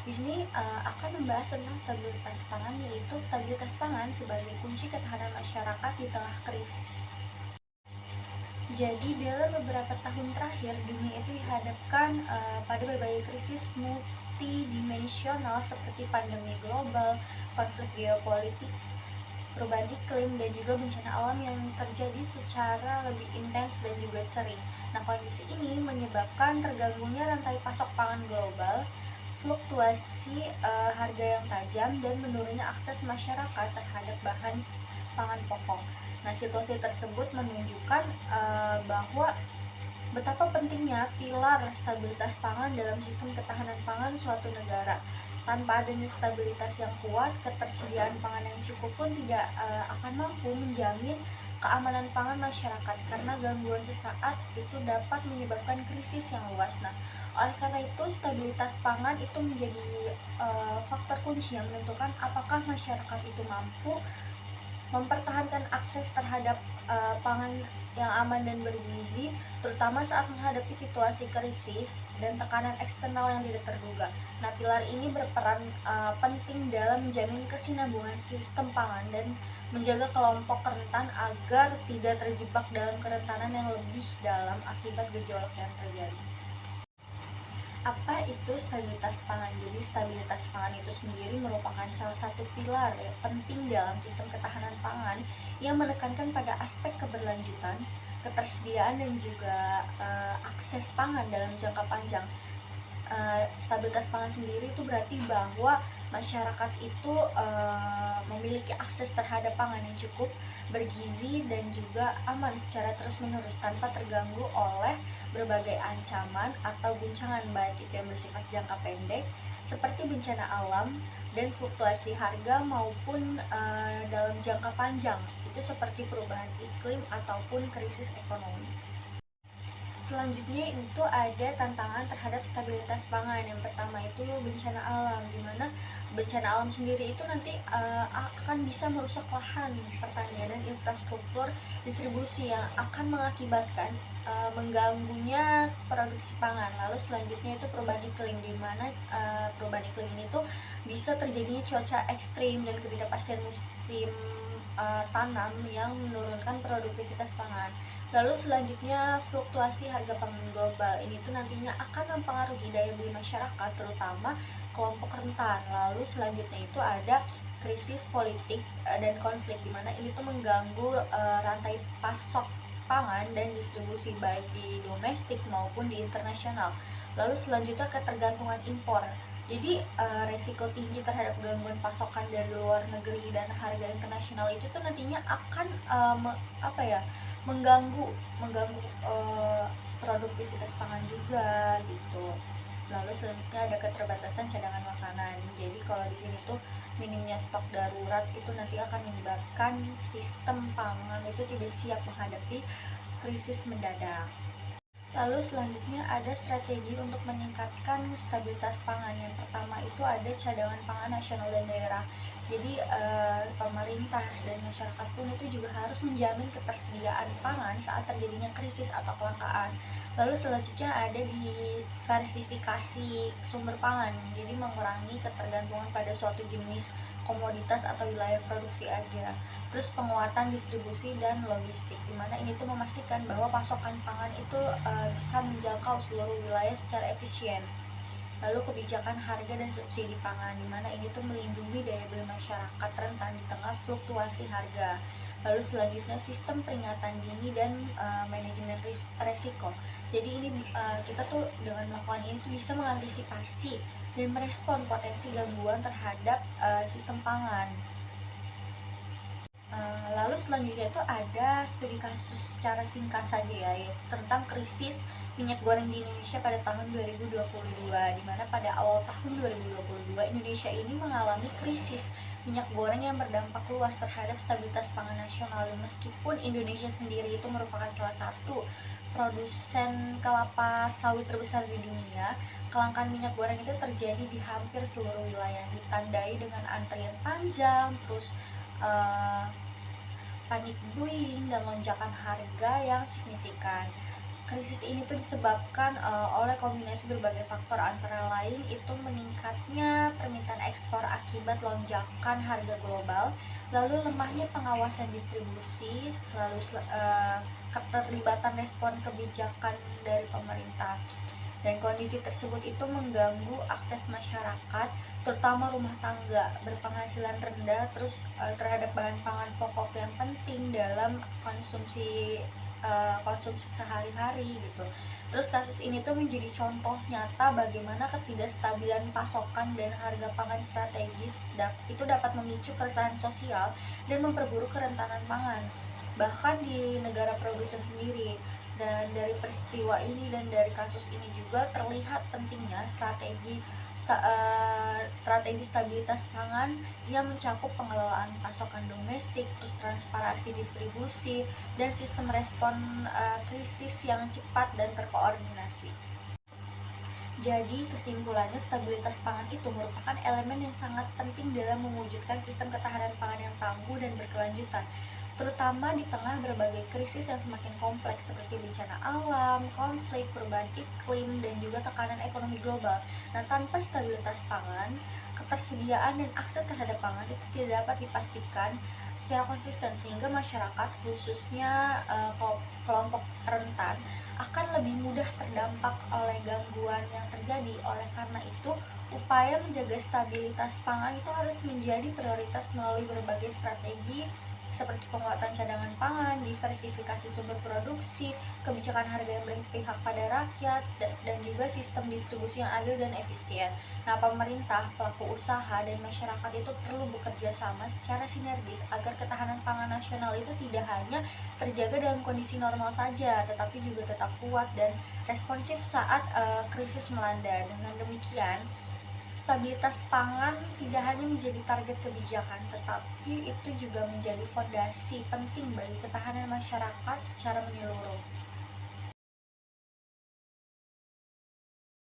Di sini akan membahas tentang stabilitas pangan, yaitu stabilitas pangan sebagai kunci ketahanan masyarakat di tengah krisis. Jadi dalam beberapa tahun terakhir dunia itu dihadapkan pada berbagai krisis multidimensional seperti pandemi global, konflik geopolitik, perubahan iklim, dan juga bencana alam yang terjadi secara lebih intens dan juga sering. Nah, kondisi ini menyebabkan terganggunya rantai pasok pangan global, fluktuasi harga yang tajam, dan menurunnya akses masyarakat terhadap bahan pangan pokok. Nah, situasi tersebut menunjukkan bahwa betapa pentingnya pilar stabilitas pangan dalam sistem ketahanan pangan suatu negara. Tanpa adanya stabilitas yang kuat, ketersediaan pangan yang cukup pun tidak akan mampu menjamin keamanan pangan masyarakat, karena gangguan sesaat itu dapat menyebabkan krisis yang luas. Nah, oleh karena itu stabilitas pangan itu menjadi faktor kunci yang menentukan apakah masyarakat itu mampu mempertahankan akses terhadap pangan yang aman dan bergizi, terutama saat menghadapi situasi krisis dan tekanan eksternal yang tidak terduga. Nah, pilar ini berperan penting dalam menjamin kesinambungan sistem pangan dan menjaga kelompok rentan agar tidak terjebak dalam kerentanan yang lebih dalam akibat gejolak yang terjadi. Apa itu stabilitas pangan? Jadi stabilitas pangan itu sendiri merupakan salah satu pilar penting dalam sistem ketahanan pangan yang menekankan pada aspek keberlanjutan, ketersediaan, dan juga akses pangan dalam jangka panjang. Stabilitas pangan sendiri itu berarti bahwa masyarakat itu memiliki akses terhadap pangan yang cukup, bergizi, dan juga aman secara terus-menerus tanpa terganggu oleh berbagai ancaman atau guncangan, baik itu yang bersifat jangka pendek seperti bencana alam dan fluktuasi harga, maupun dalam jangka panjang itu seperti perubahan iklim ataupun krisis ekonomi. Selanjutnya itu ada tantangan terhadap stabilitas pangan. Yang pertama itu bencana alam, di mana bencana alam sendiri itu nanti akan bisa merusak lahan pertanian dan infrastruktur distribusi yang akan mengakibatkan mengganggunya produksi pangan. Lalu selanjutnya itu perubahan iklim, di mana perubahan iklim ini tuh bisa terjadinya cuaca ekstrim dan ketidakpastian musim tanam yang menurunkan produktivitas pangan. Lalu selanjutnya fluktuasi harga pangan global. Ini tuh nantinya akan mempengaruhi daya beli masyarakat, terutama kelompok rentan. Lalu selanjutnya itu ada krisis politik dan konflik, di mana ini tuh mengganggu rantai pasok pangan dan distribusi baik di domestik maupun di internasional. Lalu selanjutnya ketergantungan impor. Jadi resiko tinggi terhadap gangguan pasokan dari luar negeri dan harga internasional itu tuh nantinya akan mengganggu mengganggu produktivitas pangan juga gitu. Lalu selanjutnya ada keterbatasan cadangan makanan. Jadi kalau di sini tuh minimnya stok darurat itu nanti akan menyebabkan sistem pangan itu tidak siap menghadapi krisis mendadak. Lalu selanjutnya ada strategi untuk meningkatkan stabilitas pangan. Yang pertama itu ada cadangan pangan nasional dan daerah. Jadi pemerintah dan masyarakat pun itu juga harus menjamin ketersediaan pangan saat terjadinya krisis atau kelangkaan. Lalu selanjutnya ada diversifikasi sumber pangan. Jadi mengurangi ketergantungan pada suatu jenis komoditas atau wilayah produksi aja. Terus penguatan distribusi dan logistik, dimana ini tuh memastikan bahwa pasokan pangan itu bisa menjangkau seluruh wilayah secara efisien. Lalu kebijakan harga dan subsidi pangan, dimana ini tuh melindungi daya beli masyarakat rentan di tengah fluktuasi harga. Lalu selanjutnya sistem peringatan dini dan manajemen resiko. Jadi ini kita tuh dengan melakukan ini tuh bisa mengantisipasi dan merespon potensi gangguan terhadap sistem pangan. Lalu selanjutnya itu ada studi kasus secara singkat saja ya, yaitu tentang krisis minyak goreng di Indonesia pada tahun 2022, di mana pada awal tahun 2022 Indonesia ini mengalami krisis minyak goreng yang berdampak luas terhadap stabilitas pangan nasional. Meskipun Indonesia sendiri itu merupakan salah satu produsen kelapa sawit terbesar di dunia, kelangkaan minyak goreng itu terjadi di hampir seluruh wilayah, ditandai dengan antrian panjang, terus panic buying dan lonjakan harga yang signifikan. Krisis ini tuh disebabkan oleh kombinasi berbagai faktor, antara lain itu meningkatnya permintaan ekspor akibat lonjakan harga global, lalu lemahnya pengawasan distribusi, lalu keterlibatan respon kebijakan dari pemerintah. Dan kondisi tersebut itu mengganggu akses masyarakat, terutama rumah tangga berpenghasilan rendah, terus terhadap bahan pangan pokok yang penting dalam konsumsi sehari-hari gitu. Terus kasus ini tuh menjadi contoh nyata bagaimana ketidakstabilan pasokan dan harga pangan strategis itu dapat memicu keresahan sosial dan memperburuk kerentanan pangan, bahkan di negara produsen sendiri. Dan dari peristiwa ini dan dari kasus ini juga terlihat pentingnya strategi stabilitas pangan yang mencakup pengelolaan pasokan domestik, terus transparansi distribusi, dan sistem respon krisis yang cepat dan terkoordinasi. Jadi kesimpulannya, stabilitas pangan itu merupakan elemen yang sangat penting dalam mewujudkan sistem ketahanan pangan yang tangguh dan berkelanjutan, terutama di tengah berbagai krisis yang semakin kompleks seperti bencana alam, konflik, perubahan iklim, dan juga tekanan ekonomi global. Nah, tanpa stabilitas pangan, ketersediaan dan akses terhadap pangan itu tidak dapat dipastikan secara konsisten, sehingga masyarakat, khususnya kelompok rentan, akan lebih mudah terdampak oleh gangguan yang terjadi. Oleh karena itu, upaya menjaga stabilitas pangan itu harus menjadi prioritas melalui berbagai strategi seperti penguatan cadangan pangan, diversifikasi sumber produksi, kebijakan harga yang berpihak pada rakyat, dan juga sistem distribusi yang adil dan efisien. Nah, pemerintah, pelaku usaha, dan masyarakat itu perlu bekerja sama secara sinergis agar ketahanan pangan nasional itu tidak hanya terjaga dalam kondisi normal saja, tetapi juga tetap kuat dan responsif saat krisis melanda. Dengan demikian, stabilitas pangan tidak hanya menjadi target kebijakan, tetapi itu juga menjadi fondasi penting bagi ketahanan masyarakat secara menyeluruh.